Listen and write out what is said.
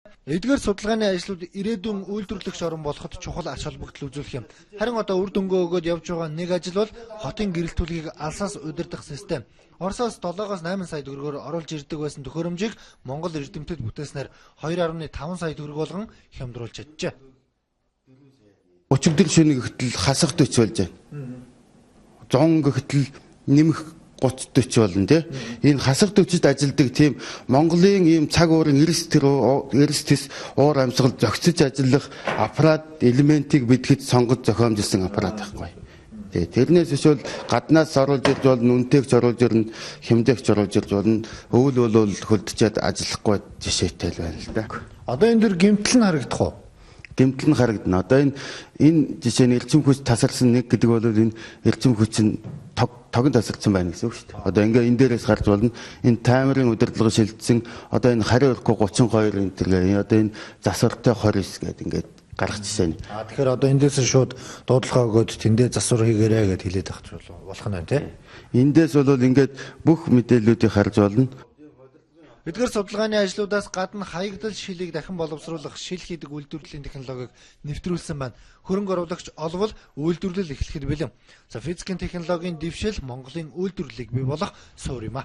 Эдгээр судалгааны ажлууд ирээдүйн үйлдвэрлэгч орн болоход чухал ач холбогдол үзүүлэх юм. Харин одоо үр дүнгээ өгөөд явж байгаа нэг ажил бол хотын гэрэлтүүлгийг алсаас удирдах систем. Оросоос 7-8 сая төгрөгөөр оруулж ирдэг байсан төхөөрөмжийг Монгол эрдэмтэд бүтээснээр 2.5 сая төгрөг болгон хямдруулж чаджээ. Өчигдөр шөнө гэтэл хасах 40 болж байна. 100 гэтэл нэмэх 30-40 болно тий. Энэ хасах 40-д ажилдаг тийм Монголын ийм цаг уурын эрс тэс уур амьсгал зохицож ажиллах аппарат элементийг бидэхэд сонгож зохиомжилсан аппарат байхгүй. Тэрнээс биш бол гаднаас оруулж ирж болно, үнэтэйгч оруулж ирнэ, хэмдээгч оруулж ирж болно. Өвөл бол хөлдөж ажиллахгүй жишээтэй л байна л да. Одоо энэ дөр гэмтэл нь харагдах уу? Гэмтэл нь харагдана. Одоо энэ жишээ нь эрчим хүч тасарсан нэг гэдэг бол энэ эрчим хүч нь тогон тасарсан байна гэсэн үг шүү дээ. Одоо ингээ энэ дээрээс гарч болно. Энэ таймерын удирдлага шилжсэн. Одоо энэ хариу өрөхгүй 32 энэ тэргээ одоо энэ засвартай 29 гэдэг ингээд гарах жишээ нь. Тэгэхээр одоо эндээс шууд дуудлага өгөөд тэндээ засвар хийгээрэй гэд хэлээд авч болох нь байна тий. Эндээс бол ингээд бүх мэдээллүүдийг харж болно. Эдгээр судалгааны ажлуудаас гадна хаягдал шилийг дахин боловсруулах шил хийдэг үйлдвэрлэлийн технологиг нэвтрүүлсэн байна. Хөрөнгө оруулагч олвол үйлдвэрлэл эхлэхэд бэлэн. За физикийн технологийн дэвшил Монголын үйлдвэрлэлийг бий болгох суур юм а.